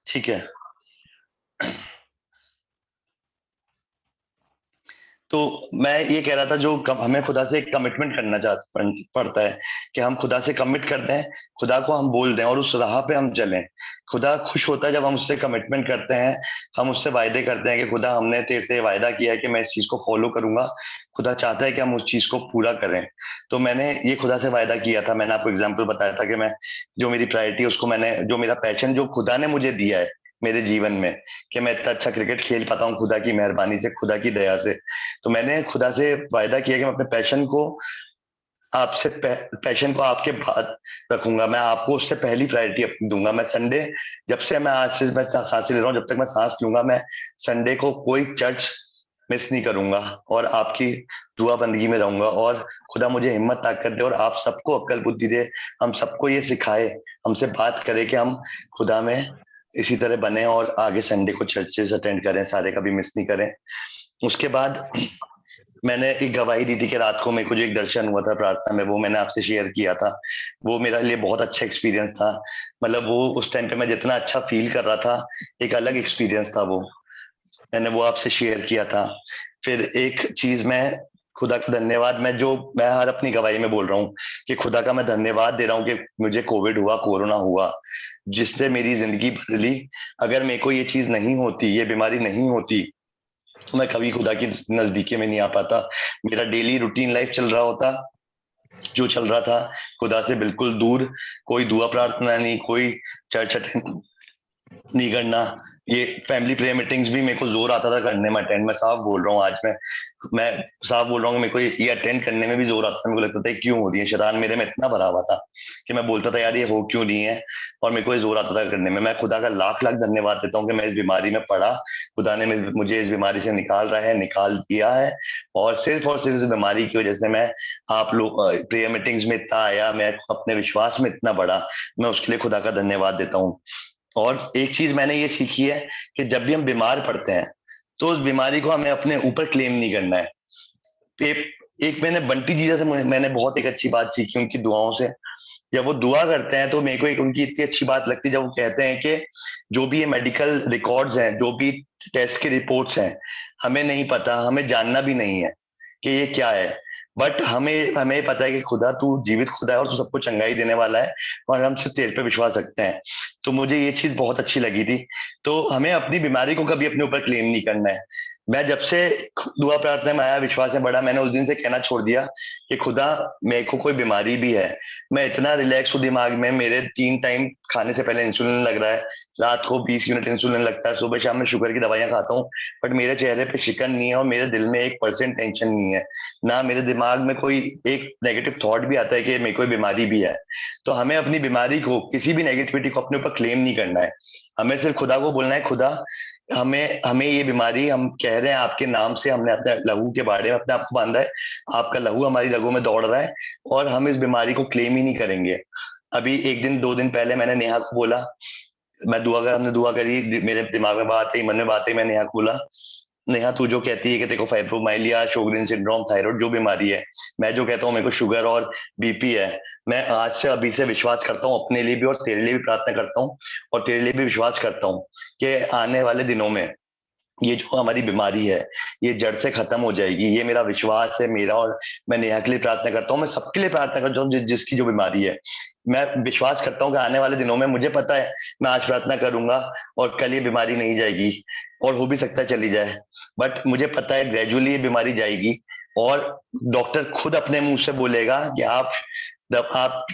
ठीक है। तो मैं ये कह रहा था, जो हमें खुदा से एक कमिटमेंट करना पड़ता है कि हम खुदा से कमिट करते हैं, खुदा को हम बोल दें और उस राह पे हम चलें। खुदा खुश होता है जब हम उससे कमिटमेंट करते हैं, हम उससे वायदे करते हैं कि खुदा हमने तेरे से वायदा किया है कि मैं इस चीज को फॉलो करूंगा। खुदा चाहता है कि हम उस चीज को पूरा करें। तो मैंने ये खुदा से वायदा किया था, मैंने आपको एग्जाम्पल बताया था कि मैं जो मेरी प्रायोरिटी उसको मैंने, जो मेरा पैशन जो खुदा ने मुझे दिया है मेरे जीवन में, कि मैं इतना अच्छा क्रिकेट खेल पाता हूँ खुदा की मेहरबानी से, खुदा की दया से। तो मैंने खुदा से वायदा किया कि मैं अपने पैशन को आपके बाद रखूंगा, मैं आपको उससे पहली प्रायोरिटी दूंगा। मैं संडे, जब से मैं आज से मैं सांस ले रहा हूँ, जब तक मैं सांस लूंगा, मैं संडे को कोई चर्च मिस नहीं करूंगा और आपकी दुआ बंदगी में रहूंगा। और खुदा मुझे हिम्मत ताकत दे और आप सबको अक्ल बुद्धि दे, हम सबको ये सिखाए, हमसे बात करे कि हम खुदा में इसी तरह बने और आगे संडे को चर्चेस अटेंड करें, सारे कभी मिस नहीं करें। उसके बाद मैंने एक गवाही दी थी कि रात को मेरे को जो एक दर्शन हुआ था प्रार्थना में, वो मैंने आपसे शेयर किया था। वो मेरे लिए बहुत अच्छा एक्सपीरियंस था। मतलब वो उस टाइम पे मैं जितना अच्छा फील कर रहा था, एक अलग एक्सपीरियंस था वो, मैंने वो आपसे शेयर किया था। फिर एक चीज मैं खुदा का धन्यवाद, मैं हर अपनी गवाही में बोल रहा हूँ कि खुदा का मैं धन्यवाद दे रहा हूँ कि मुझे कोविड हुआ, कोरोना हुआ, जिससे मेरी जिंदगी बदली। अगर मेरे को ये चीज नहीं होती, ये बीमारी नहीं होती, तो मैं कभी खुदा की नजदीकी में नहीं आ पाता। मेरा डेली रूटीन लाइफ चल रहा होता, जो चल रहा था, खुदा से बिल्कुल दूर, कोई दुआ प्रार्थना नहीं, कोई चर्च अटेंड नहीं करना। ये फैमिली प्रेयर मीटिंग्स भी मेरे को जोर आता था करने में अटेंड, मैं साफ बोल रहा हूँ आज मैं साफ बोल रहा हूँ कि मेरे को ये अटेंड करने में भी जोर आता था। मेरे को लगता था क्यों हो रही है, शैतान मेरे में इतना भरा हुआ था कि मैं बोलता था यार ये हो क्यों नहीं है, और मेरे को ये जोर आता था करने में। मैं खुदा का लाख लाख धन्यवाद देता हूँ कि मैं इस बीमारी में पड़ा, खुदा ने मुझे इस बीमारी से निकाल रहा है, निकाल दिया है। और सिर्फ इस बीमारी की वजह से मैं आप लोग प्रेयर मीटिंग्स में इतना आया, मैं अपने विश्वास में इतना बड़ा, मैं उसके लिए खुदा का धन्यवाद देता हूँ। और एक चीज मैंने ये सीखी है कि जब भी हम बीमार पड़ते हैं, तो उस बीमारी को हमें अपने ऊपर क्लेम नहीं करना है। एक, एक मैंने बंटी जीजा से मैंने बहुत एक अच्छी बात सीखी उनकी दुआओं से। जब वो दुआ करते हैं तो मेरे को एक उनकी इतनी अच्छी बात लगती है, जब वो कहते हैं कि जो भी ये मेडिकल रिकॉर्ड्स हैं, जो भी टेस्ट की रिपोर्ट्स हैं, हमें नहीं पता, हमें जानना भी नहीं है कि ये क्या है, बट हमें हमें पता है कि खुदा तू जीवित खुदा है और तू सबको चंगाई देने वाला है, और हम सिर्फ तेरे पे विश्वास रखते हैं। तो मुझे ये चीज बहुत अच्छी लगी थी। तो हमें अपनी बीमारी को कभी अपने ऊपर क्लेम नहीं करना है। मैं जब से दुआ प्रार्थना में आया, विश्वास में बढ़ा, मैंने उस दिन से कहना छोड़ दिया कि खुदा मेरे को कोई बीमारी भी है, मैं इतना रिलैक्स हूँ दिमाग में, मेरे 3 टाइम खाने से पहले इंसुलिन लग रहा है, रात को 20 यूनिट इंसुलिन लगता है, सुबह शाम में शुगर की दवाइयां खाता हूँ, बट मेरे चेहरे पे शिकन नहीं है और मेरे दिल में 1% टेंशन नहीं है, ना मेरे दिमाग में कोई एक नेगेटिव थॉट भी आता है कि मेरे को बीमारी भी है। तो हमें अपनी बीमारी को, किसी भी नेगेटिविटी को अपने ऊपर क्लेम नहीं करना है। हमें सिर्फ खुदा को बोलना है, खुदा हमें हमें ये बीमारी, हम कह रहे हैं आपके नाम से, हमने अपने लहू के बारे में अपने आप को बांधा है, आपका लहू हमारी रगों में दौड़ रहा है, और हम इस बीमारी को क्लेम ही नहीं करेंगे। अभी 1 दिन 2 दिन पहले मैंने नेहा को बोला, हमने दुआ करी, मेरे दिमाग में बात आई, मन में बात आई, मैंने नेहा को बोला, नेहा तू जो कहती है कि तेरे को फाइब्रोमाइल्लिया, शोगरिन सिंड्रोम, थायराइड जो बीमारी है, मैं जो कहता हूँ मेरे को शुगर और बीपी है, मैं आज से अभी से विश्वास करता हूँ अपने लिए भी और तेरे लिए भी प्रार्थना करता हूँ, और तेरे लिए भी विश्वास करता हूँ कि आने वाले दिनों में ये जो हमारी बीमारी है, ये जड़ से खत्म हो जाएगी। ये मेरा विश्वास है, मेरा, और मैं नेहा के लिए प्रार्थना करता हूँ, मैं सबके लिए प्रार्थना करता हूँ जिसकी जो बीमारी है। मैं विश्वास करता हूँ कि आने वाले दिनों में, मुझे पता है मैं आज प्रार्थना करूंगा और कल ये बीमारी नहीं जाएगी, और हो भी सकता है चली जाए, बट मुझे पता है ग्रेजुअली ये बीमारी जाएगी। और डॉक्टर खुद अपने मुंह से बोलेगा कि आप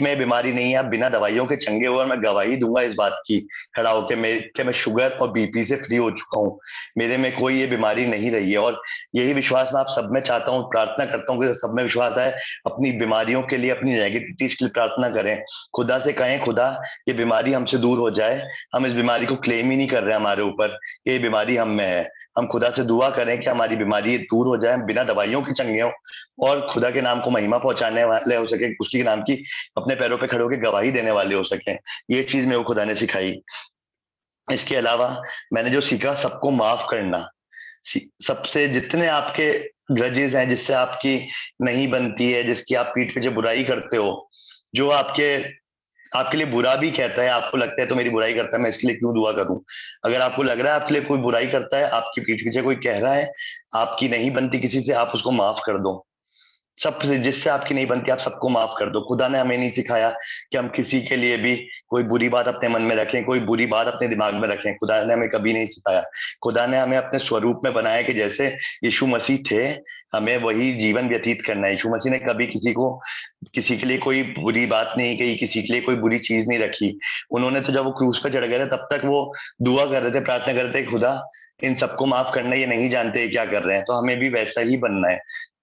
में बीमारी नहीं है, आप बिना दवाइयों के चंगे हो, और मैं गवाही दूंगा इस बात की खड़ा होकर, मैं शुगर और बीपी से फ्री हो चुका हूँ, मेरे में कोई ये बीमारी नहीं रही है। और यही विश्वास मैं आप सब में चाहता हूँ, प्रार्थना करता हूँ कि सब में विश्वास है। अपनी बीमारियों के लिए, अपनी नेगेटिविटीज के लिए प्रार्थना करें, खुदा से कहें खुदा ये बीमारी हमसे दूर हो जाए। हम इस बीमारी को क्लेम ही नहीं कर रहे हैं हमारे ऊपर, ये बीमारी हम में है। हम खुदा से दुआ करें कि हमारी बीमारी दूर हो जाए, हम बिना दवाइयों के चंगे हों, और खुदा के नाम को महिमा पहुंचाने वाले हो सके, उसके नाम की अपने पैरों पे खड़े होकर गवाही देने वाले हो सके। ये चीज मेरे को खुदा ने सिखाई। इसके अलावा मैंने जो सीखा, सबको माफ करना। सबसे जितने आपके ग्रजेस हैं, जिससे आपकी नहीं बनती है, जिसकी आप पीठ पीछे बुराई करते हो, जो आपके आपके लिए बुरा भी कहता है, आपको लगता है तो मेरी बुराई करता है, मैं इसके लिए क्यों दुआ करूं? अगर आपको लग रहा है आपके लिए कोई बुराई करता है, आपकी पीठ पीछे कोई कह रहा है, आपकी नहीं बनती किसी से, आप उसको माफ कर दो। सब जिससे आपकी नहीं बनती आप सबको माफ कर दो। खुदा ने हमें नहीं सिखाया कि हम किसी के लिए भी कोई बुरी बात अपने मन में रखें, कोई बुरी बात अपने दिमाग में रखें। खुदा ने हमें कभी नहीं सिखाया। खुदा ने हमें अपने स्वरूप में बनाया कि जैसे यीशु मसीह थे, हमें वही जीवन व्यतीत करना है। यीशु मसीह ने कभी किसी के लिए कोई बुरी बात नहीं कही, किसी के लिए कोई बुरी चीज नहीं रखी। उन्होंने तो जब वो क्रूस पर चढ़ गए थे तब तक वो दुआ कर रहे थे, प्रार्थना कर रहे थे, खुदा इन सबको माफ करना, ये नहीं जानते क्या कर रहे हैं। तो हमें भी वैसा ही बनना है।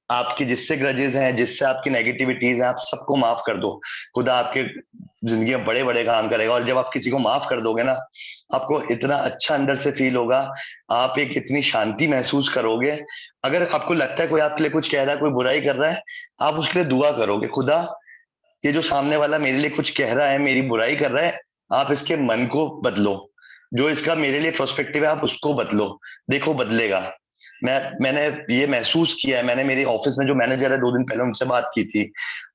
आपकी जिससे ग्रजेस हैं, जिससे आपकी नेगेटिविटीज हैं, आप सबको माफ कर दो। खुदा आपके जिंदगी में बड़े बड़े काम करेगा। और जब आप किसी को माफ कर दोगे ना, आपको इतना अच्छा अंदर से फील होगा, आप एक इतनी शांति महसूस करोगे। अगर आपको लगता है कोई आपके लिए कुछ कह रहा है, कोई बुराई कर रहा है, आप उसके लिए दुआ करोगे, खुदा ये जो सामने वाला मेरे लिए कुछ कह रहा है, मेरी बुराई कर रहा है, आप इसके मन को बदलो। जो इसका मेरे लिए प्रोस्पेक्टिव है, आप उसको बदलो, देखो बदलेगा। मैंने ये महसूस किया है। मैंने मेरे ऑफिस में जो मैनेजर है, 2 दिन पहले उनसे बात की थी,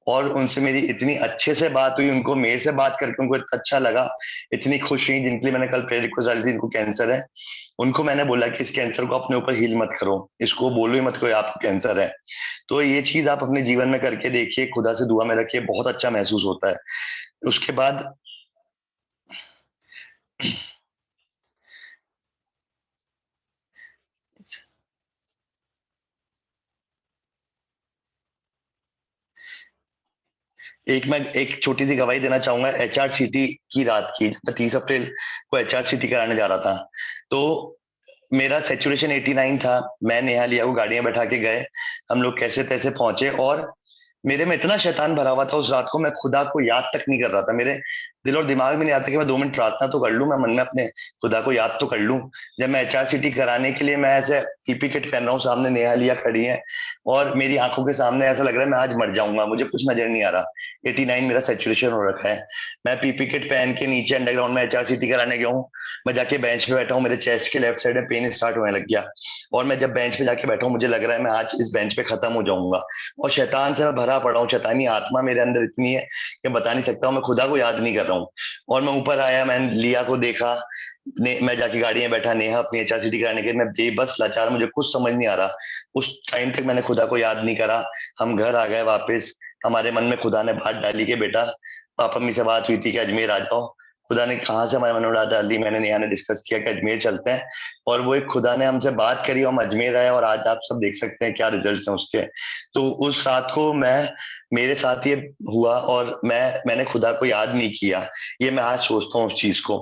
और उनसे मेरी इतनी अच्छे से बात हुई, उनको मेरे से बात करके उनको इतना अच्छा लगा, इतनी खुश हुई। जिनके लिए मैंने कल प्रेयर रिक्वेस्ट डाली थी, इनको कैंसर है, उनको मैंने बोला कि इस कैंसर को अपने ऊपर हील मत करो, इसको बोलो ही मत कोई आपको कैंसर है। तो ये चीज आप अपने जीवन में करके देखिए, खुदा से दुआ में रखिए, बहुत अच्छा महसूस होता है। उसके बाद मैं एक छोटी सी गवाही देना चाहूंगा एचआरसीटी की रात की। मैं 30 अप्रैल को एचआरसीटी कराने जा रहा था, तो मेरा सेचुरेशन 89 था। मैं नेहा लिया को गाड़ियां बैठा के गए, हम लोग कैसे तैसे पहुंचे, और मेरे में इतना शैतान भरा हुआ था उस रात को, मैं खुदा को याद तक नहीं कर रहा था। मेरे दिल और दिमाग में नहीं आता कि मैं 2 मिनट प्रार्थना तो कर लूं, मैं मन में अपने खुदा को याद तो कर लूं। जब मैं एचआरसीटी कराने के लिए मैं ऐसे पीपी किट पहन रहा हूँ, सामने नेहा लिया खड़ी है, और मेरी आंखों के सामने ऐसा लग रहा है मैं आज मर जाऊंगा, मुझे कुछ नजर नहीं आ रहा। 89 मेरा सेचुरेशन हो रखा है। मैं पीपी किट पहन के नीचे अंडरग्राउंड में एचआरसीटी कराने गया हूँ। मैं जाके बेंच पे बैठा हूँ, मेरे चेस्ट के लेफ्ट साइड में पेन स्टार्ट होने लग गया, और मैं जब बेंच पे जाके बैठा हूँ, मुझे लग रहा है मैं आज इस बेंच पे खत्म हो जाऊंगा। और शैतान से मैं भरा पड़ा हूँ, शैतानी आत्मा मेरे अंदर इतनी है कि बता नहीं सकता हूँ। मैं खुदा को याद नहीं कर रहा हूँ। और मैं ऊपर आया, मैंने लिया को देखा, मैं जाके गाड़ी में बैठा, नेहा अपनी एचआरसीटी कराने के, मैं बेबस लाचार, मुझे कुछ समझ नहीं आ रहा। उस टाइम तक मैंने खुदा को याद नहीं करा। हम घर आ गए वापस, हमारे मन में खुदा ने बात डाली कि बेटा, पापा मम्मी से बात हुई थी कि अजमेर आ जाओ। खुदा ने कहा से हमारे मन में बात डाल दी, मैंने नेहा ने डिस्कस किया कि अजमेर चलते हैं, और वो एक खुदा ने हमसे बात करी, हम अजमेर आए, और आज आप सब देख सकते हैं क्या रिजल्ट्स हैं उसके। तो उस रात को मेरे साथ ये हुआ, और मैंने खुदा को याद नहीं किया। ये मैं आज सोचता हूँ उस चीज को।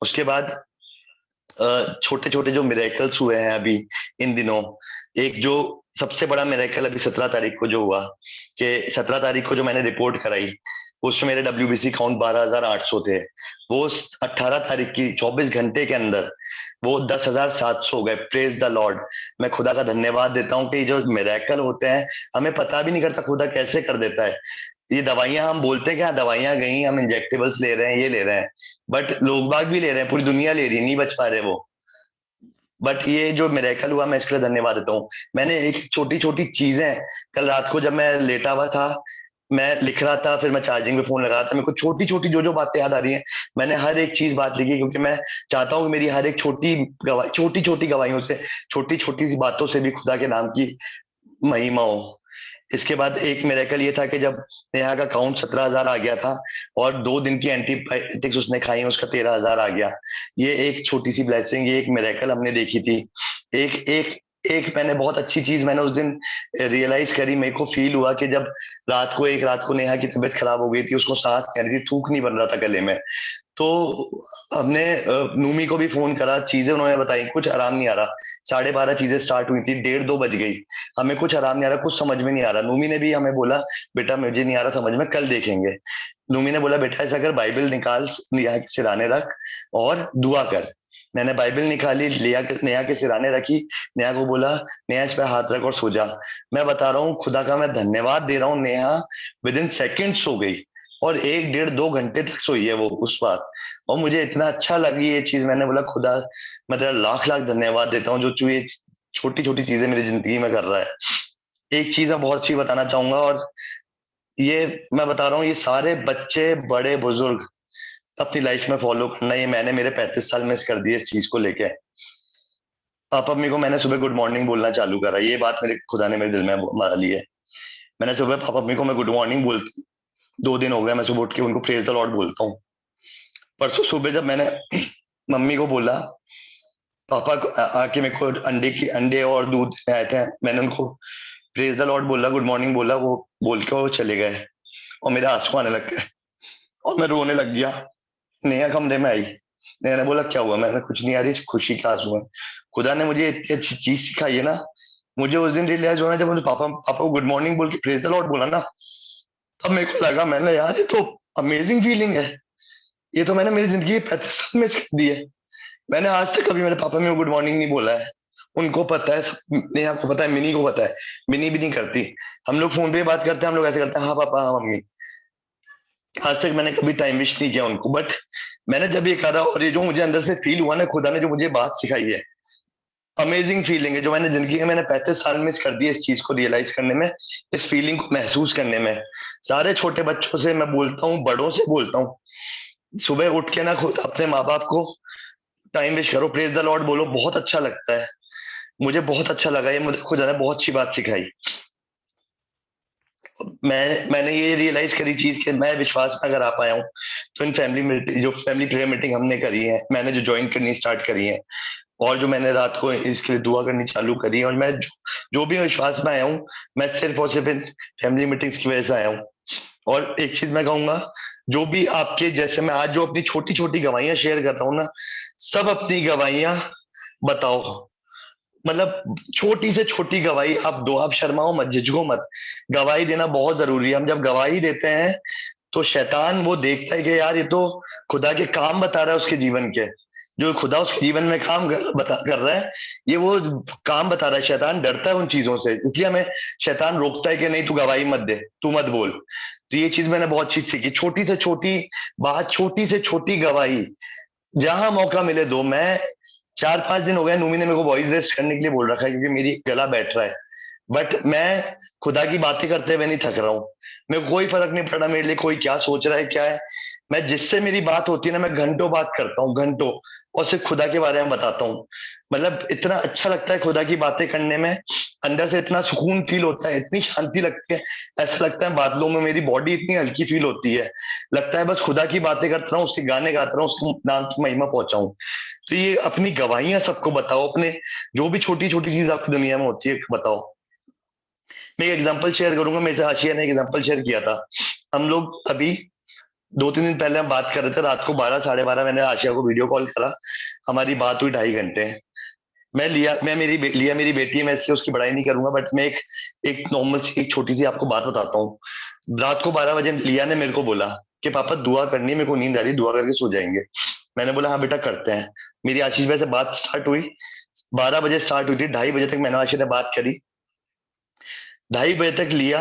उसके बाद छोटे छोटे जो मिरेकल्स हुए हैं अभी इन दिनों, एक जो सबसे बड़ा मिरेकल अभी 17 तारीख को जो हुआ, कि 17 तारीख को जो मैंने रिपोर्ट कराई, उसमें मेरे डब्ल्यूबीसी काउंट 12,800 थे। वो 18 तारीख की 24 घंटे के अंदर वो 10,700 हो गए। Praise the Lord. मैं खुदा का धन्यवाद देता हूँ कि जो मिरेकल होते हैं, हमें पता भी नहीं करता खुदा कैसे कर देता है। ये दवाइयां हम बोलते हैं कि हाँ दवाइयां गई, हम इंजेक्टेबल्स ले रहे हैं, ये ले रहे हैं, बट लोग बाग भी ले रहे हैं, पूरी दुनिया ले रही है, नहीं बच पा रहे वो। बट ये जो मिरेकल हुआ, मैं इसके लिए धन्यवाद देता हूँ। मैंने एक छोटी छोटी चीजें, कल रात को जब मैं लेटा हुआ था, मैं लिख रहा था, फिर मैं चार्जिंग पे फोन लगा रहा था, मेरे को छोटी छोटी जो जो बातें याद आ रही हैं, मैंने हर एक चीज बात लिखी, क्योंकि मैं चाहता हूँ कि मेरी हर एक छोटी छोटी गवाहियों से, छोटी छोटी सी बातों से भी खुदा के नाम की महिमा हो। इसके बाद एक मिरेकल ये था कि जब नेहा का काउंट 17,000 आ गया था, और 2 दिन की एंटीबायोटिक्स उसने खाई, उसका 13,000 आ गया। ये एक छोटी सी ब्लेसिंग, ये एक मिरेकल हमने देखी थी। एक एक एक मैंने बहुत अच्छी चीज मैंने उस दिन रियलाइज करी, मेरे को फील हुआ कि जब एक रात को नेहा की तबीयत खराब हो गई थी, उसको सांस कह रही थी, थूक नहीं बन रहा था गले में। तो हमने नूमी को भी फोन करा, चीजें उन्होंने बताई, कुछ आराम नहीं आ रहा। 12:30 चीजें स्टार्ट हुई थी, 1:30-2 बज गई, हमें कुछ आराम नहीं आ रहा, कुछ समझ में नहीं आ रहा। नूमी ने भी हमें बोला, बेटा मुझे नहीं आ रहा समझ में, कल देखेंगे। नूमी ने बोला, बेटा ऐसा कर, बाइबल निकाल, नेहा के सिराने रख और दुआ कर। मैंने बाइबल निकाली, नेहा के सिराने रखी, नेहा को बोला, नेहा इस पे हाथ रख और सो जा। मैं बता रहा हूँ, खुदा का मैं धन्यवाद दे रहा हूँ, Neha with in second so गई, और 1 डेढ़ 2 घंटे तक सोई है वो उस बात। और मुझे इतना अच्छा लगी ये चीज, मैंने बोला खुदा, मैं तेरा लाख लाख धन्यवाद देता हूँ जो तू ये छोटी छोटी चीजें मेरी जिंदगी में कर रहा है। एक चीज मैं बहुत अच्छी बताना चाहूंगा, और ये मैं बता रहा हूँ, ये सारे बच्चे बड़े बुजुर्ग अपनी लाइफ में फॉलो करना, ये मैंने मेरे 35 साल में कर दिया इस चीज को लेके। पापा मम्मी को मैंने सुबह गुड मॉर्निंग बोलना चालू करा, ये बात मेरे खुदा ने मेरे दिल में मार ली है। मैंने सुबह पापा मम्मी को मैं गुड मॉर्निंग बोलता हूँ, 2 दिन हो गए मैं सुबह उठ के उनको प्रेज द लॉर्ड बोलता हूँ। परसों सुबह जब मैंने मम्मी को बोला, पापा को आके मेरे को अंडे और दूध देने आए थे, मैंने उनको प्रेज द लॉर्ड बोला, गुड मॉर्निंग बोला, वो बोल के वो चले गए और मेरे आंसू आने लग गए और मैं रोने लग गया। नेहा कमरे में आई, नेहा ने बोला क्या हुआ? मैंने कुछ नहीं, आ रही खुशी का आंसू है। खुदा ने मुझे इतनी अच्छी चीज सिखाई है ना, मुझे उस दिन रियलाइज हुआ जब मुझे पापा पापा को गुड मॉर्निंग बोल के प्रेज द लॉर्ड बोला ना, तब मेरे को लगा, मैंने यार ये तो अमेजिंग फीलिंग है, ये तो मैंने मेरी जिंदगी 35 साल में कर दी है। मैंने आज तक कभी मेरे पापा में गुड मॉर्निंग नहीं बोला है। उनको पता है, नेहा को पता है, मिनी को पता है, मिनी भी नहीं करती। हम लोग फोन पे बात करते हैं, हम लोग ऐसे करते हैं, हाँ पापा हाँ मम्मी। आज तक मैंने कभी टाइम वेस्ट नहीं किया उनको, बट मैंने जब ये करा और ये जो मुझे अंदर से फील हुआ ना, खुदा ने जो मुझे बात सिखाई है, अमेजिंग फीलिंग है, जो मैंने जिंदगी में मैंने 35 साल मिस कर दी इस चीज को रियलाइज करने में, इस फीलिंग को महसूस करने में। सारे छोटे बच्चों से मैं बोलता हूँ, बड़ों से बोलता हूँ, सुबह उठ के ना खुद अपने माँ बाप को टाइम वेस्ट करो, प्रेज द लॉर्ड बोलो, बहुत अच्छा लगता है। मुझे बहुत अच्छा लगा, ये मुझे खुदा ने बहुत अच्छी बात सिखाई। मैंने ये रियलाइज करी चीज कि मैं विश्वास में अगर आ पाया हूँ, तो इन फैमिली मीटिंग, जो फैमिली प्रेयर मीटिंग हमने करी है, मैंने जो ज्वाइन करनी स्टार्ट करी है, और जो मैंने रात को इसके लिए दुआ करनी चालू करी है, और मैं जो भी विश्वास में आया हूँ, मैं सिर्फ और सिर्फ इन फैमिली मीटिंग्स की वजह से आया हूँ। और एक चीज मैं कहूंगा, जो भी आपके जैसे मैं आज जो अपनी छोटी छोटी गवाहियां शेयर कर रहा हूँ ना, सब अपनी गवाहियां बताओ, मतलब छोटी से छोटी गवाही आप दो, आप शर्माओ मत, झिझको मत। गवाही देना बहुत जरूरी है। हम जब गवाही देते हैं तो शैतान वो देखता है कि यार ये तो खुदा के काम बता रहा है उसके जीवन के, जो खुदा उसके जीवन में काम कर रहा है, ये वो काम बता रहा है। शैतान डरता है उन चीजों से, इसलिए हमें शैतान रोकता है कि नहीं तू गवाही मत दे, तू मत बोल। तो ये चीज मैंने बहुत चीज सीखी, छोटी से छोटी बात, छोटी से छोटी गवाही, जहां मौका मिले दो। मैं 4-5 दिन हो गए, नूमी ने मेरे को वॉइस रेस्ट करने के लिए बोल रखा है क्योंकि मेरी गला बैठ रहा है, बट मैं खुदा की बातें करते हुए नहीं थक रहा हूँ। मेरे को कोई फर्क नहीं पड़ रहा मेरे लिए कोई क्या सोच रहा है क्या है। मैं जिससे मेरी बात होती है ना, मैं घंटों बात करता हूँ, घंटों, और सिर्फ खुदा के बारे में बताता हूँ। मतलब इतना अच्छा लगता है खुदा की बातें करने में, अंदर से इतना सुकून फील होता है, इतनी शांति लगती है। ऐसा लगता है बादलों में मेरी बॉडी इतनी हल्की फील होती है, लगता है बस खुदा की बातें करता रहूं, उसके गाने गाता रहूं, उसको नाम की महिमा पहुंचाऊं। तो ये अपनी गवाहियां सबको बताओ, अपने जो भी छोटी छोटी चीज आपकी दुनिया में होती है बताओ। मैं एक एग्जांपल शेयर करूंगा, मेरे से आशिया ने एक एग्जांपल शेयर किया था। हम लोग अभी 2-3 दिन पहले हम बात कर रहे थे, रात को 12-12:30 मैंने आशिया को वीडियो कॉल करा, हमारी बात हुई 2.5 घंटे। लिया मेरी बेटी है, मैं इसलिए उसकी बड़ाई नहीं करूंगा, बट मैं एक एक नॉर्मल सी एक छोटी सी आपको बात बताता हूँ। रात को 12 बजे लिया ने मेरे को बोला कि पापा दुआ करनी है, मेरे को नींद आ रही है, दुआ करके सो जाएंगे। मैंने बोला हाँ बेटा करते हैं। मेरी आशीष भाई से बात स्टार्ट हुई, 12 बजे स्टार्ट हुई थी, 2:30 बजे तक मैंने आशीष ने बात करी। 2:30 बजे तक लिया,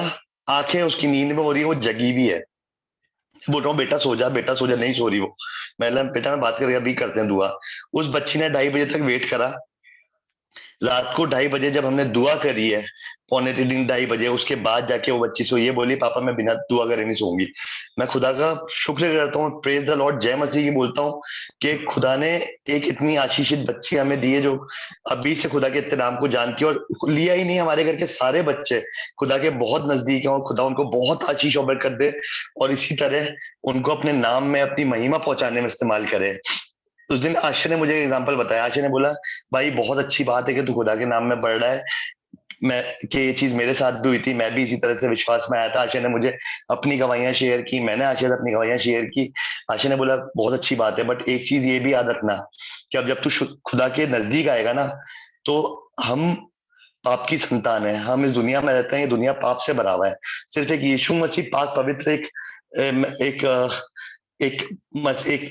आंखें उसकी नींद में हो रही है, वो जगी भी है। बोल रहा हूँ बेटा सो जा, बेटा सो जा, नहीं सो रही वो। मैं बेटा मैं बात करके अभी करते हैं दुआ। उस बच्ची ने 2:30 बजे तक वेट करा। रात को 2:30 बजे जब हमने दुआ करी है, 2:45 2:30 बजे, उसके बाद जाके वो बच्ची सोई, ये बोली पापा मैं बिना दुआ करे नहीं सोऊंगी। मैं खुदा का शुक्र करता हूँ, प्रेज द लॉर्ड, जय मसीह की बोलता हूँ कि खुदा ने एक इतनी आशीषित बच्ची हमें दी है, जो अभी से खुदा के इतने नाम को जानती है। और लिया ही नहीं, हमारे घर के सारे बच्चे खुदा के बहुत नजदीक हैं, और खुदा उनको बहुत आशीष और बरकत दे, और इसी तरह उनको अपने नाम में अपनी महिमा पहुंचाने में इस्तेमाल करे। उस दिन आशा ने मुझे एग्जाम्पल बताया, आशा ने बोला भाई बहुत अच्छी बात है कि तू खुदा के नाम में बढ़ रहा है, मैं कि ये चीज मेरे साथ भी हुई थी, मैं भी इसी तरह से विश्वास में आया था। आशा ने मुझे अपनी गवाहियां शेयर की, मैंने आशा से अपनी गवाहियां शेयर की। आशा ने बोला बहुत अच्छी बात है, बट एक चीज ये भी याद रखना कि अब जब तू खुदा के नजदीक आएगा ना, तो हम पाप की संतान है, हम इस दुनिया में रहते हैं, ये दुनिया पाप से भरा हुआ है। सिर्फ एक यीशु मसीह पाक पवित्र एक एक एक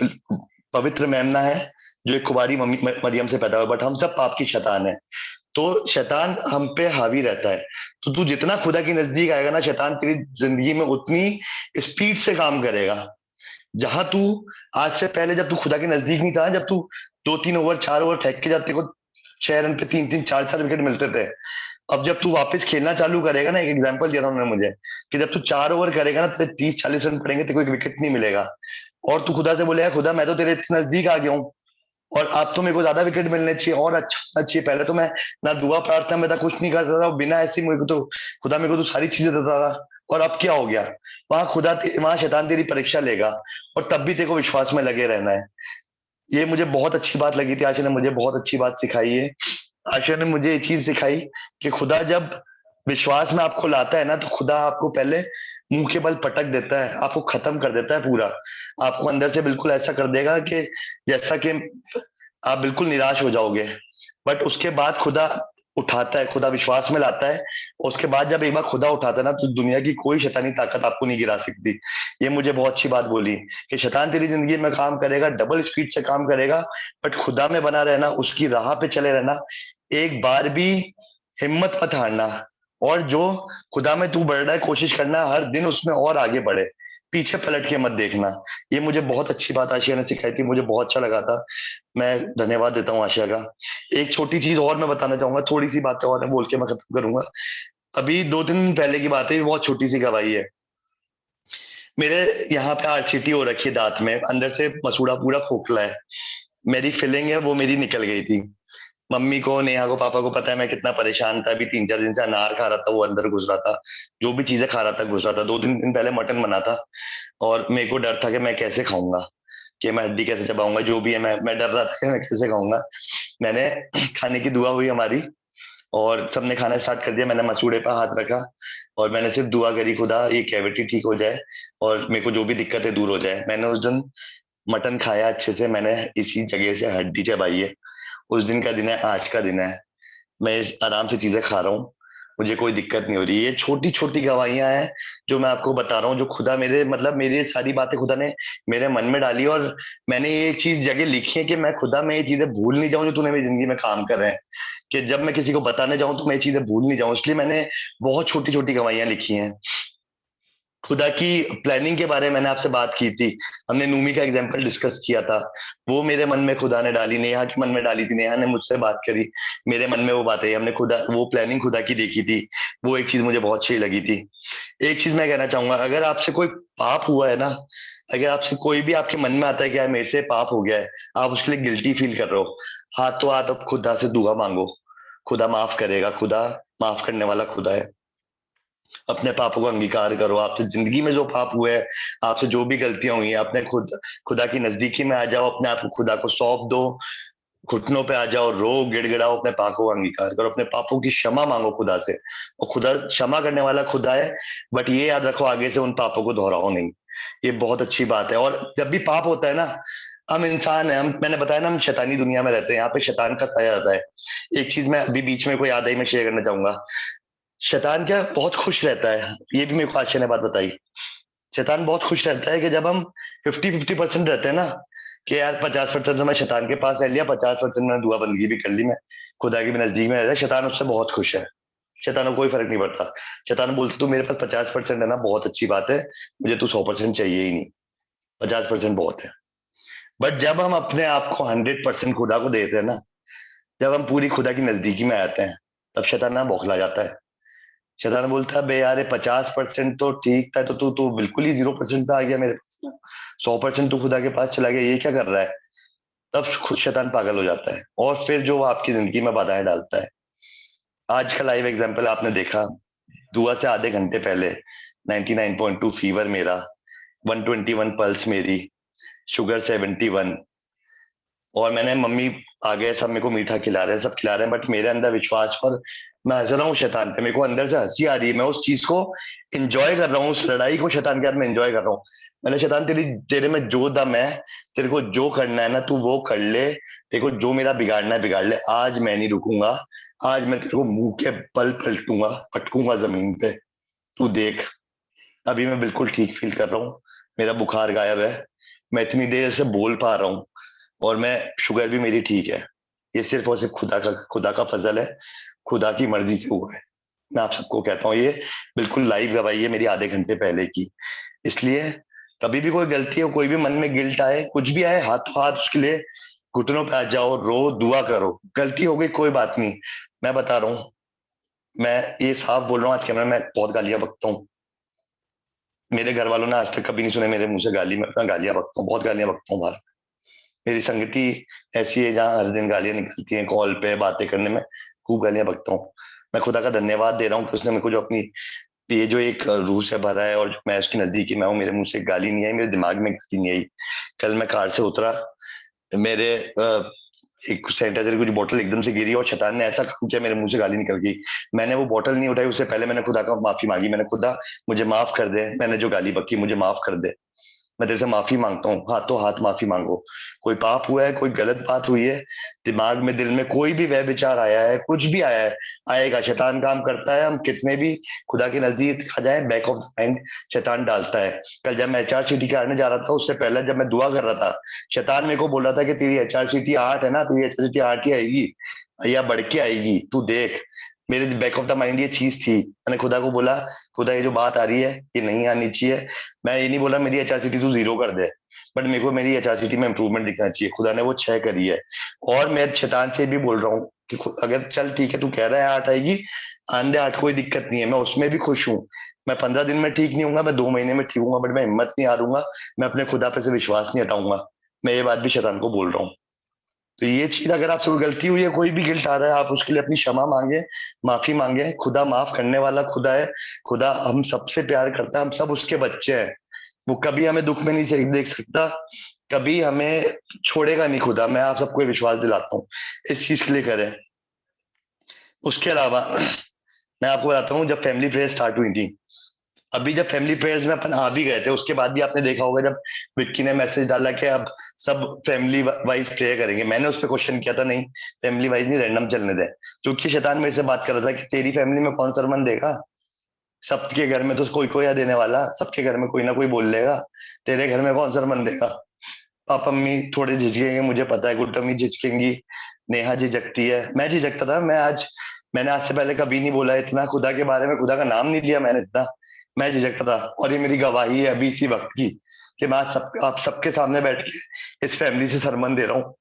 पवित्र मेमना है, जो एक कुंवारी मरियम से पैदा हुआ, बट हम सब पाप की शैतान है। तो शैतान हम पे हावी रहता है। तो तू जितना खुदा के नजदीक आएगा ना, शैतान तेरी जिंदगी में उतनी स्पीड से काम करेगा। जहां तू आज से पहले जब तू खुदा के नजदीक नहीं था, जब तू 2-3 ओवर 4 ओवर फेंक के जाते को 6 रन पे 3-3 4-4 विकेट मिलते थे, अब जब तू वापस खेलना चालू करेगा ना, एक एग्जांपल दिया था उन्होंने मुझे कि जब तू 4 ओवर करेगा ना, तेरे 30-40 रन पड़ेंगे, तेरे को एक विकेट नहीं मिलेगा, और तू खुदा से बोलेगा खुदा मैं तो तेरे इतने नजदीक आ गया हूँ, और अब तो मेरे को ज्यादा विकेट मिलने चाहिए और अच्छा होना चाहिए। पहले तो मैं ना दुआ प्रार्थना में था, कुछ नहीं करता था, बिना ऐसे मेरे को तो खुदा मेरे को तो सारी चीजें देता था। और अब क्या हो गया, वहां वहां शैतान तेरी परीक्षा लेगा, और तब भी तेरे को विश्वास में लगे रहना है। ये मुझे बहुत अच्छी बात लगी थी, आशा ने मुझे बहुत अच्छी बात सिखाई है। आशा ने मुझे ये चीज सिखाई कि खुदा जब विश्वास में आपको लाता है ना, तो खुदा आपको पहले मुंह के बल पटक देता है, आपको खत्म कर देता है पूरा, आपको अंदर से बिल्कुल ऐसा कर देगा कि जैसा कि आप बिल्कुल निराश हो जाओगे। बट उसके बाद खुदा उठाता है, खुदा विश्वास में लाता है, और उसके बाद जब एक बार खुदा उठाता है ना, तो दुनिया की कोई शैतानी ताकत आपको नहीं गिरा सकती। ये मुझे बहुत अच्छी बात बोली कि शैतान तेरी जिंदगी में काम करेगा, डबल स्पीड से काम करेगा, बट खुदा में बना रहना, उसकी राह पे चले रहना, एक बार भी हिम्मत मत हारना, और जो खुदा में तू बढ़ रहा है कोशिश करना हर दिन उसमें और आगे बढ़े, पीछे पलट के मत देखना। ये मुझे बहुत अच्छी बात आशिया ने सिखाई थी, मुझे बहुत अच्छा लगा था। मैं धन्यवाद देता हूँ आशिया का। एक छोटी चीज और मैं बताना चाहूंगा, थोड़ी सी बातें और बोल के मैं खत्म करूंगा। अभी 2-3 दिन पहले की बात है, बहुत छोटी सी गवाही है। मेरे यहाँ पे आरसीटी हो रखी है दांत में, अंदर से मसूड़ा पूरा खोखला है, मेरी फिलिंग है वो मेरी निकल गई थी। मम्मी को, नेहा को, पापा को पता है मैं कितना परेशान था। अभी 3-4 दिन से अनार खा रहा था, वो अंदर घुस रहा था, जो भी चीजें खा रहा था घुस रहा था। 2-3 दिन पहले मटन बना था, और मेरे को डर था कि मैं कैसे खाऊंगा, कि मैं हड्डी कैसे चबाऊंगा, जो भी है मैं डर रहा था कि मैं कैसे खाऊंगा। मैंने खाने की दुआ हुई हमारी, और सबने खाना स्टार्ट कर दिया, मैंने मसूड़े पर हाथ रखा, और मैंने सिर्फ दुआ करी खुदा ये कैविटी ठीक हो जाए, और मेरे को जो भी दिक्कत है दूर हो जाए। मैंने उस दिन मटन खाया अच्छे से, मैंने इसी जगह से हड्डी चबाई है। उस दिन का दिन है, आज का दिन है, मैं आराम से चीजें खा रहा हूँ, मुझे कोई दिक्कत नहीं हो रही। ये छोटी छोटी गवाहियां हैं जो मैं आपको बता रहा हूँ, जो खुदा मेरे मतलब मेरी सारी बातें खुदा ने मेरे मन में डाली, और मैंने ये चीज जगह लिखी है कि मैं खुदा में ये चीजें भूल नहीं जाऊं जो तूने मेरी जिंदगी में काम कर रहे हैं, कि जब मैं किसी को बताने जाऊं तो मैं ये चीजें भूल नहीं जाऊं, इसलिए मैंने बहुत छोटी छोटी गवाहियां लिखी हैं। खुदा की प्लानिंग के बारे में मैंने आपसे बात की थी, हमने नूमी का एग्जांपल डिस्कस किया था, वो मेरे मन में खुदा ने डाली, नेहा के मन में डाली थी, नेहा ने मुझसे बात करी, मेरे मन में वो बात आई, हमने खुदा वो प्लानिंग खुदा की देखी थी। वो एक चीज मुझे बहुत अच्छी लगी थी। एक चीज मैं कहना चाहूंगा, अगर आपसे कोई पाप हुआ है ना, अगर आपसे कोई भी आपके मन में आता है कि यार मेरे से पाप हो गया है, आप उसके लिए गिल्टी फील कर रहे हो, हाथों हाथ अब खुदा से दुआ मांगो, खुदा माफ करेगा, खुदा माफ करने वाला खुदा है। अपने पापों को अंगीकार करो, आपसे जिंदगी में जो पाप हुए हैं, आपसे जो भी गलतियां हुई हैं, अपने खुदा की नजदीकी में आ जाओ, अपने आप को खुदा को सौंप दो, घुटनों पे आ जाओ, रो गिड़गिड़ाओ, अपने पापों का अंगीकार करो, अपने पापों की क्षमा मांगो खुदा से, और खुदा क्षमा करने वाला खुदा है। बट ये याद रखो, आगे से उन पापों को दोहराओ नहीं। ये बहुत अच्छी बात है। और जब भी पाप होता है ना, हम इंसान है, हम मैंने बताया ना हम शैतानी दुनिया में रहते हैं, यहाँ पे शैतान का साया आता है। एक चीज मैं अभी बीच में कोई याद आई, मैं शेयर करना चाहूंगा। शैतान क्या बहुत खुश रहता है, ये भी मेरे को आशा ने बात बताई। शैतान बहुत खुश रहता है कि जब हम 50-50% रहते हैं ना, कि यार 50% तो मैं शैतान के पास रह लिया, 50% मैंने दुआ बंदगी भी कर ली, मैं खुदा के भी नजदीक में रह रहा, शैतान उससे बहुत खुश है। शैतान को कोई फर्क नहीं पड़ता। शैतान बोलता तू मेरे पास 50% है ना, बहुत अच्छी बात है, मुझे तू 100% चाहिए ही नहीं, 50% बहुत है। बट जब हम अपने आप को 100% खुदा को देते हैं ना, जब हम पूरी खुदा की नजदीकी में आते हैं, तब शैतान ना बौखला जाता है। शैतान बोलता है बे यार 50% तो ठीक था, तो तू तू बिल्कुल ही 0% पे आ गया, मेरे पास 100% तू खुदा के पास चला गया, ये क्या कर रहा है। तब खुद शैतान पागल हो जाता है, और फिर जो वो आपकी जिंदगी में बाधाएं डालता है। आज का लाइव एग्जाम्पल आपने देखा, दुआ से आधे घंटे पहले 99.2 फीवर मेरा, 121 पल्स मेरी, शुगर 71, और मैंने मम्मी आ गए, सब मेरे को मीठा खिला रहे हैं, सब खिला रहे हैं, बट मेरे अंदर विश्वास पर मैं हंस रहा हूँ शैतान पे, मेरे को अंदर से हंसी आ रही है, मैं उस चीज को इंजॉय कर रहा हूँ, उस लड़ाई को शैतान के साथ में इंजॉय कर रहा हूँ। मैंने शैतान तेरे में जो दम है, तेरे को जो करना है ना तू वो कर ले, तेरे को जो मेरा बिगाड़ना है बिगाड़ ले, आज मैं नहीं रुकूंगा, आज मैं तेरे को मुंह के बल पलटूंगा, पटकूंगा जमीन पे, तू देख। अभी मैं बिल्कुल ठीक फील कर रहा हूँ, मेरा बुखार गायब है, मैं इतनी देर से बोल पा रहा हूँ, और मैं शुगर भी मेरी ठीक है। ये सिर्फ और सिर्फ खुदा का फजल है, खुदा की मर्जी से हुआ है। मैं आप सबको कहता हूँ ये बिल्कुल लाइव गवाही है मेरी आधे घंटे पहले की। इसलिए कभी भी कोई गलती हो, कोई भी मन में गिल्ट आए, कुछ भी आए, हाथों हाथ उसके लिए घुटनों पे आ जाओ, रो, दुआ करो। गलती हो गई कोई बात नहीं, मैं बता रहा हूँ मैं ये साफ बोल रहा हूँ आज कैमरा में, बहुत गालियां बकता हूँ। मेरे घर वालों ने आज तक कभी नहीं सुने मेरे मुंह से गाली, मैं अपना गालियां बकता हूँ, बहुत गालियां बकता हूँ बाहर। मेरी संगति ऐसी है जहाँ हर दिन गालियां निकलती हैं, कॉल पे बातें करने में खूब गालियां बकता हूँ। मैं खुदा का धन्यवाद दे रहा हूँ कि उसने मेरे को जो अपनी ये जो एक रूह से भरा है, और जो मैं उसकी नजदीकी में हूँ, मेरे मुंह से गाली नहीं आई, मेरे दिमाग में गाली नहीं आई। कल मैं कार से उतरा, मेरे एक सैनिटाइजर की कुछ बोतल एकदम से गिरी और शैतान ने ऐसा काम किया, मेरे मुंह से गाली निकल गई। मैंने वो बोतल नहीं उठाई, उससे पहले मैंने खुदा का माफी मांगी, मैंने खुदा मुझे माफ कर दे, मैंने जो गाली बकी मुझे माफ कर दे, मैं तेरे से माफी मांगता हूँ, हाथों हाथ माफी मांगो। कोई पाप हुआ है, कोई गलत बात हुई है, दिमाग में दिल में कोई भी वह विचार आया है, कुछ भी आया है, आएगा, शैतान काम करता है, हम कितने भी खुदा के नजदीक आ जाए, बैक ऑफ द माइंड शैतान डालता है। कल जब मैं HRCT के आने जा रहा था, उससे पहले जब मैं दुआ कर रहा था, शैतान मेरे को बोल रहा था कि तेरी HRCT 8 है ना, तेरी HRCT 8 ही आएगी या बढ़ के आएगी, तू देख। मेरे बैक ऑफ द माइंड ये चीज थी। मैंने खुदा को बोला, खुदा ये जो बात आ रही है ये नहीं आनी चाहिए। मैं ये नहीं बोला मेरी HRCT तू 0 कर दे, बट मेरे को मेरी HRCT में इंप्रूवमेंट दिखना चाहिए। खुदा ने वो 6 करी है। और मैं शैतान से भी बोल रहा हूँ कि अगर चल ठीक है, तू कह रहा है 8 आएगी, आंधे 8, कोई दिक्कत नहीं है, मैं उसमें भी खुश हूँ। मैं 15 दिन में ठीक नहीं हूँ, मैं 2 महीने में ठीक हूँ, बट मैं हिम्मत नहीं हारूंगा, मैं अपने खुदा पे से विश्वास नहीं हटाऊंगा। मैं ये बात भी शैतान को बोल रहा हूँ। तो ये चीज, अगर आपसे कोई गलती हुई है, कोई भी गिल्ट आ रहा है, आप उसके लिए अपनी क्षमा मांगे, माफी मांगे। खुदा माफ करने वाला खुदा है। खुदा हम सबसे प्यार करता है, हम सब उसके बच्चे हैं। वो कभी हमें दुख में नहीं देख सकता, कभी हमें छोड़ेगा नहीं खुदा। मैं आप सबको विश्वास दिलाता हूँ, इस चीज के लिए करें। उसके अलावा मैं आपको बताता हूँ, जब फैमिली प्रेयर स्टार्ट हुई थी, अभी जब फैमिली प्रेयर्स में अपन आ भी गए थे, उसके बाद भी आपने देखा होगा जब विक्की ने मैसेज डाला कि अब सब फैमिली वाइज प्रेयर करेंगे, मैंने उस पर क्वेश्चन किया था, नहीं फैमिली वाइज नहीं, रैंडम चलने दे। क्योंकि शैतान मेरे से बात कर रहा था कि तेरी फैमिली में कौन सरमन देगा, सबके घर में तो कोई कोई आ देने वाला, सबके घर में कोई ना कोई बोल लेगा, तेरे घर में कौन सरमन देगा। पापा मम्मी थोड़े झिझकेंगे, मुझे पता है, गुड्डा मम्मी झिझकेंगी, नेहा झिझकती है, मैं झिझकता था। मैंने आज से पहले कभी नहीं बोला इतना खुदा के बारे में, खुदा का नाम नहीं लिया मैंने इतना, मैं झिझकता था। और ये मेरी गवाही है अभी इसी वक्त की, कि मैं आज आप सबके सामने बैठ के इस फैमिली से सरमन दे रहा हूँ।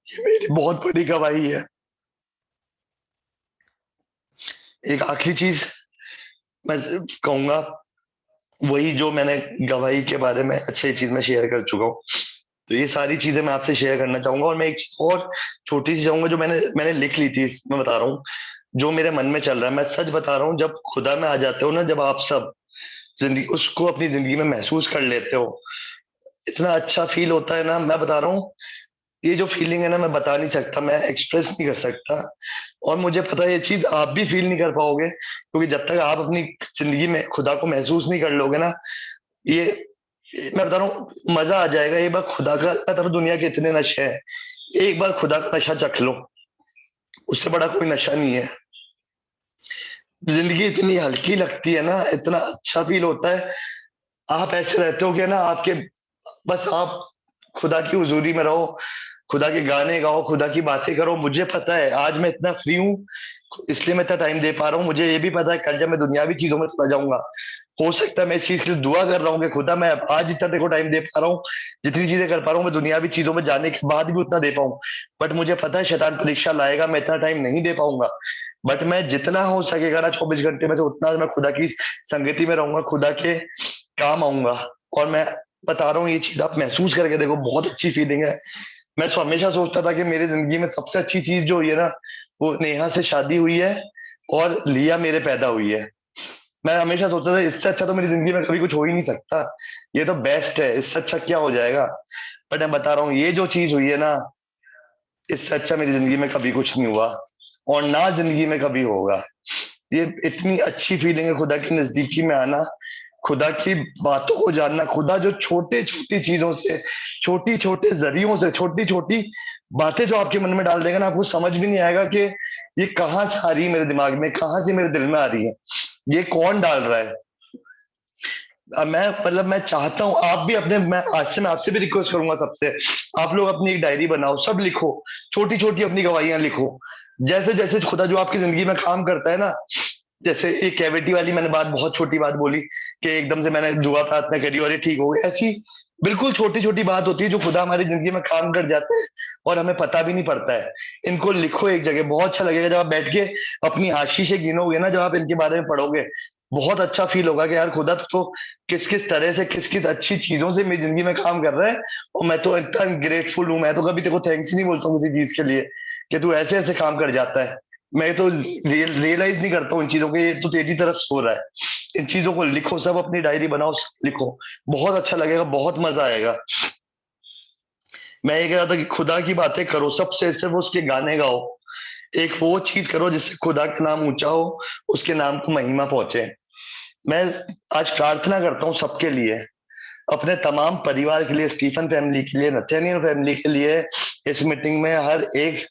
ये मेरी बहुत बड़ी गवाही है। एक आखिरी चीज मैं कहूंगा, वही जो मैंने गवाही के बारे में अच्छी चीज में शेयर कर चुका हूँ, तो ये सारी चीजें मैं आपसे शेयर करना चाहूंगा। और मैं एक चीज और छोटी सी चाहूंगा, जो मैंने मैंने लिख ली थी, मैं बता रहा हूँ जो मेरे मन में चल रहा है। मैं सच बता रहा हूँ, जब खुदा में आ जाते हो ना, जब आप सब जिंदगी उसको अपनी जिंदगी में महसूस कर लेते हो, इतना अच्छा फील होता है ना, मैं बता रहा हूँ। ये जो फीलिंग है ना, मैं बता नहीं सकता, मैं एक्सप्रेस नहीं कर सकता। और मुझे पता है ये चीज आप भी फील नहीं कर पाओगे, क्योंकि जब तक आप अपनी जिंदगी में खुदा को महसूस नहीं कर लोगे ना, ये मैं बता रहा हूँ, मजा आ जाएगा। एक बार खुदा का, मैं बता दुनिया के इतने नशे हैं, एक बार खुदा का नशा चख लो, उससे बड़ा कोई नशा नहीं है। जिंदगी इतनी हल्की लगती है ना, इतना अच्छा फील होता है। आप ऐसे रहते हो कि ना, आपके बस आप खुदा की हुजूरी में रहो, खुदा के गाने गाओ, खुदा की बातें करो। मुझे पता है आज मैं इतना फ्री हूँ, इसलिए मैं इतना टाइम दे पा रहा हूँ। मुझे ये भी पता है कल जब मैं दुनियावी चीजों में चला जाऊंगा, हो सकता है मैं इस चीज के लिए दुआ कर रहा हूँ कि खुदा मैं आज इतना देखो टाइम दे पा रहा हूँ, जितनी चीजें कर पा रहा हूँ, मैं दुनियावी चीजों में जाने के बाद भी उतना दे पाऊँ। बट मुझे पता है शैतान परीक्षा लाएगा, मैं इतना टाइम नहीं दे पाऊंगा। बट मैं जितना हो सकेगा ना 24 घंटे में से, उतना मैं खुदा की संगति में रहूंगा, खुदा के काम आऊंगा। और मैं बता रहा हूँ, ये चीज आप महसूस करके देखो, बहुत अच्छी फीलिंग है। मैं तो हमेशा सोचता था कि मेरी जिंदगी में सबसे अच्छी चीज जो हुई है ना, वो नेहा से शादी हुई है और लिया मेरे पैदा हुई है। मैं हमेशा सोचता था इससे अच्छा तो मेरी जिंदगी में कभी कुछ हो ही नहीं सकता, ये तो बेस्ट है, इससे अच्छा क्या हो जाएगा। बट मैं बता रहा हूँ, ये जो चीज हुई है ना, इससे अच्छा मेरी जिंदगी में कभी कुछ नहीं हुआ, और ना जिंदगी में कभी होगा। ये इतनी अच्छी फीलिंग है खुदा की नजदीकी में आना, खुदा की बातों को जानना। खुदा जो छोटे छोटी चीजों से, छोटी छोटे जरियों से, छोटी छोटी बातें जो आपके मन में डाल देगा ना, आपको समझ भी नहीं आएगा कि ये कहाँ से आ रही है मेरे दिमाग में, कहाँ से मेरे दिल में आ रही है, ये कौन डाल रहा है। मैं मतलब मैं चाहता हूँ आप भी अपने, मैं आज से मैं आपसे भी रिक्वेस्ट करूंगा सबसे, आप लोग अपनी एक डायरी बनाओ, सब लिखो, छोटी छोटी अपनी गवाहियां लिखो। जैसे जैसे खुदा जो आपकी जिंदगी में काम करता है ना, जैसे एक कैविटी वाली मैंने बात, बहुत छोटी बात बोली कि एकदम से मैंने दुआ प्रार्थना करी और ये ठीक हो गई, ऐसी बिल्कुल छोटी छोटी बात होती है जो खुदा हमारी जिंदगी में काम कर जाते हैं और हमें पता भी नहीं पड़ता है। इनको लिखो एक जगह, बहुत अच्छा लगेगा जब आप बैठ के अपनी आशीषें गिनोगे ना, जब आप इनके बारे में पढ़ोगे, बहुत अच्छा फील होगा कि यार खुदा तो किस किस तरह से किस किस अच्छी चीजों से मेरी जिंदगी में काम कर रहा है, और मैं तो इतना ग्रेटफुल हूँ। मैं तो कभी तेरे को थैंक्स ही नहीं बोलता हूँ किसी चीज के लिए कि तू ऐसे ऐसे काम कर जाता है। मैं तो रियलाइज नहीं करता हूँ इन चीजों के, ये तो तेरी तरफ से हो रहा है। इन चीजों को लिखो, सब अपनी डायरी बनाओ, सब लिखो, बहुत अच्छा लगेगा, बहुत मजा आएगा। मैं ये कह रहा था कि खुदा की बातें करो, सबसे सिर्फ उसके गाने गाओ, एक वो चीज करो जिससे खुदा का नाम ऊंचा हो, उसके नाम को महिमा पहुंचे। मैं आज प्रार्थना करता हूँ सबके लिए, अपने तमाम परिवार के लिए, स्टीफन फैमिली के लिए, नथेनियल फैमिली के लिए, इस मीटिंग में हर एक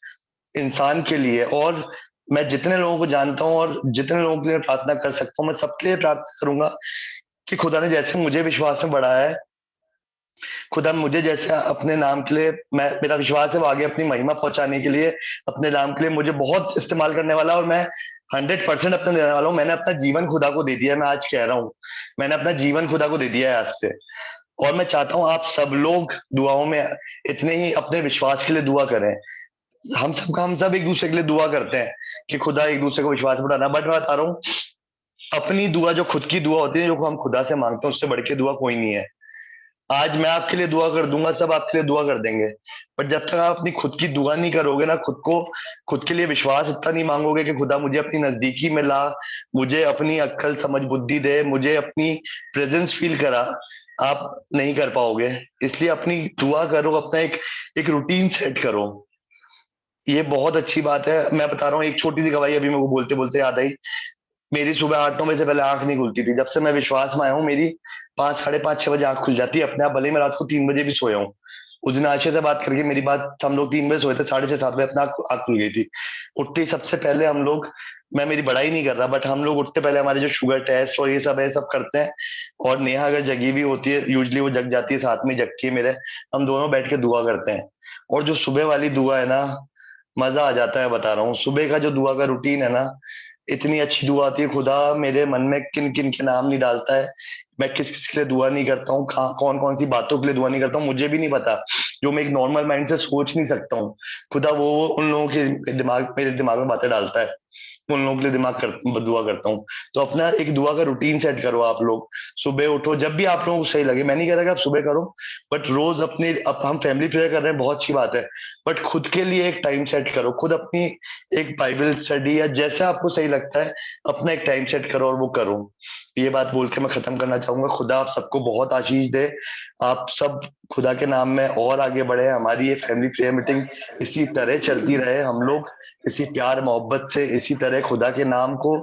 इंसान के लिए, और मैं जितने लोगों को जानता हूँ और जितने लोगों के लिए प्रार्थना कर सकता हूँ, मैं सबके लिए प्रार्थना करूंगा कि खुदा ने जैसे मुझे विश्वास में बढ़ाया है, खुदा मुझे जैसे अपने नाम के लिए, मैं मेरा विश्वास है वो आगे अपनी महिमा पहुंचाने के लिए, अपने नाम के लिए मुझे बहुत इस्तेमाल करने वाला, और मैं 100% अपने देने वाला हूँ। मैंने अपना जीवन खुदा को दे दिया है, मैं आज कह रहा हूँ, मैंने अपना जीवन खुदा को दे दिया है आज से। और मैं चाहता हूँ आप सब लोग दुआओं में इतने ही अपने विश्वास के लिए दुआ करें। हम सब एक दूसरे के लिए दुआ करते हैं कि खुदा एक दूसरे को विश्वास बढ़ाना, बट मैं बता रहा हूँ, अपनी दुआ जो खुद की दुआ होती है, जो हम खुदा से मांगते हैं, उससे बढ़ के दुआ कोई नहीं है। आज मैं आपके लिए दुआ कर दूंगा, सब आपके लिए दुआ कर देंगे, पर जब तक आप अपनी खुद की दुआ नहीं करोगे ना, खुद को खुद के लिए विश्वास इतना नहीं मांगोगे कि खुदा मुझे अपनी नजदीकी में ला, मुझे अपनी अक्ल समझ बुद्धि दे, मुझे अपनी प्रेजेंस फील करा, आप नहीं कर पाओगे। इसलिए अपनी दुआ करो, अपना एक एक रूटीन सेट करो। ये बहुत अच्छी बात है। मैं बता रहा हूँ, एक छोटी सी गवाही अभी मेरे को बोलते बोलते याद आई। मेरी सुबह 8-9 बजे से पहले आंख नहीं खुलती थी। जब से मैं विश्वास में आया हूँ, मेरी 5, साढ़े 5, 6 बजे आंख खुल जाती है अपने आप, भले ही मैं रात को 3 बजे भी सोया हूँ। उस दिन आयशा से बात करके मेरी बात, हम लोग 3 बजे सोए थे, 6:30-7 बजे अपना आंख खुल गई थी। उठते ही सबसे पहले हम लोग, मैं मेरी बड़ाई नहीं कर रहा, बट हम लोग उठते पहले हमारे जो शुगर टेस्ट और ये सब है, सब करते हैं। और नेहा अगर जगी भी होती है, यूजली वो जग जाती है, साथ में जगती है मेरे, हम दोनों बैठ के दुआ करते हैं। और जो सुबह वाली दुआ है ना, मजा आ जाता है। बता रहा हूँ, सुबह का जो दुआ का रूटीन है ना, इतनी अच्छी दुआ आती है। खुदा मेरे मन में किन किन के नाम नहीं डालता है, मैं किस किस के लिए दुआ नहीं करता हूँ, कौन कौन सी बातों के लिए दुआ नहीं करता हूँ, मुझे भी नहीं पता, जो मैं एक नॉर्मल माइंड से सोच नहीं सकता हूँ। खुदा वो उन लोगों के दिमाग, मेरे दिमाग में बातें डालता है, उन लोगों के लिए दुआ करता हूँ। तो अपना एक दुआ का रूटीन सेट करो आप लोग। सुबह उठो, जब भी आप लोगों को सही लगे, मैं नहीं कह रहा कि आप सुबह करो, बट रोज अपने, अब हम फैमिली प्रेयर कर रहे हैं, बहुत अच्छी बात है, बट खुद के लिए एक टाइम सेट करो, खुद अपनी एक बाइबल स्टडी या जैसा आपको सही लगता है, अपना एक टाइम सेट करो और वो करो। ये बात बोल के मैं खत्म करना चाहूंगा। खुदा आप सबको बहुत आशीष दे, आप सब खुदा के नाम में और आगे बढ़े। हमारी ये फैमिली प्रेयर मीटिंग इसी तरह चलती रहे, हम लोग इसी प्यार मोहब्बत से इसी तरह खुदा के नाम को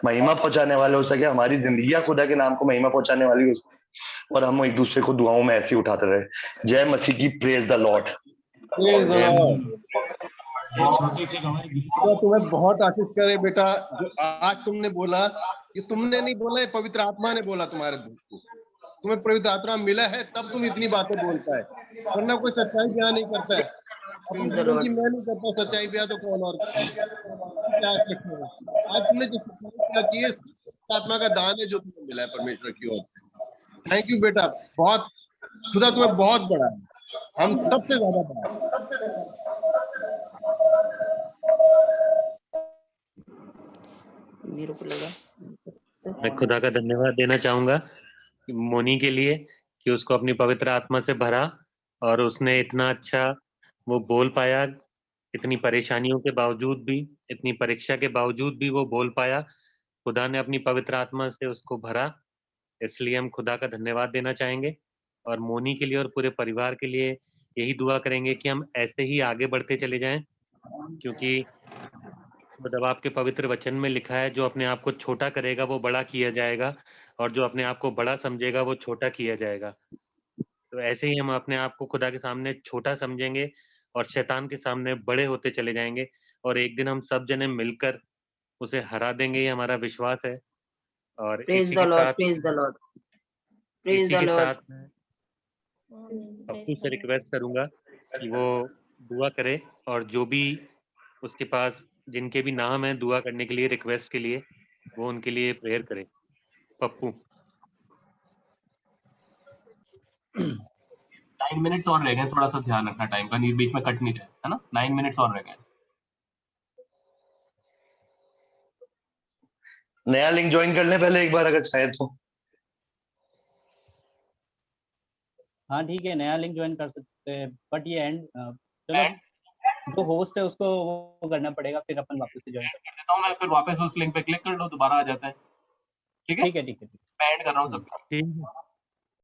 महिमा पहुंचाने वाले हो सके, हमारी जिंदगियां खुदा के नाम को महिमा पहुंचाने वाली हो सके, और हम एक दूसरे को दुआओं में ऐसे ही उठाते रहे। जय मसीह की, praise the Lord. Praise the जय लॉर्ड। ये छोटी सी गवाही दी। खुदा तुम्हें बहुत आशीष करे बेटा, जो आज तुमने बोला, ये तुमने नहीं बोला, ये पवित्र आत्मा ने बोला तुम्हारे दिल को। तुम्हें पवित्र आत्मा मिला है तब तुम इतनी बातें बोलता है, वरना कोई सच्चाई बयान नहीं करता है। अपन बोलो कि मैं नहीं करता सच्चाई बयान, तो कौन और क्या सकते हैं। आज तुमने जो सच्चाई बयान की है, आत्मा का दान है जो तुम्हें मिला है परमेश्वर की ओर से। थैंक यू बेटा, बहुत, खुदा तुम्हें बहुत बड़ा है, हम सबसे ज्यादा बड़ा है। मेरे को लगा मैं खुदा का धन्यवाद देना चाहूंगा मोनी के लिए कि उसको अपनी पवित्र आत्मा से भरा और उसने इतना अच्छा वो बोल पाया, इतनी परेशानियों के बावजूद भी, इतनी परीक्षा के बावजूद भी वो बोल पाया। खुदा ने अपनी पवित्र आत्मा से उसको भरा, इसलिए हम खुदा का धन्यवाद देना चाहेंगे। और मोनी के लिए और पूरे परिवार के लिए यही दुआ करेंगे कि हम ऐसे ही आगे बढ़ते चले जाएं, क्योंकि मतलब आपके पवित्र वचन में लिखा है, जो अपने आप को छोटा करेगा वो बड़ा किया जाएगा, और जो अपने आप को बड़ा समझेगा वो छोटा किया जाएगा। तो ऐसे ही हम अपने आप को खुदा के सामने छोटा समझेंगे और शैतान के सामने बड़े होते चले जाएंगे, और एक दिन हम सब जने मिलकर उसे हरा देंगे, ये हमारा विश्वास है। और praise the Lord, praise the Lord, praise इसी द के लॉर्ड। साथ मैं पप्पू से रिक्वेस्ट करूंगा कि वो दुआ करे, और जो भी उसके पास जिनके भी नाम है दुआ करने के लिए, रिक्वेस्ट के लिए, वो उनके लिए प्रेयर करे। पप्पू। 9 मिनट्स और रह गए, थोड़ा सा ध्यान रखना टाइम का, नहीं बीच में कट नहीं जाए, है ना? 9 मिनट्स और रह गए। नया लिंक ज्वाइन कर लें पहले एक बार अगर चाहे तो। हाँ ठीक है, नया लिंक ज्वाइन कर सकते हैं, बट ये एंड चलो जो होस्ट है उसको वो करना पड़ेगा, फिर अपन वापस से ज्वाइन कर देता हूँ मैं, फिर वापस उस लिंक पे क्लिक कर लो, दोबारा आ जाता है। ठीक है, ठीक है ठीक है। मैं ऐड कर रहा हूँ सबको। ठीक है।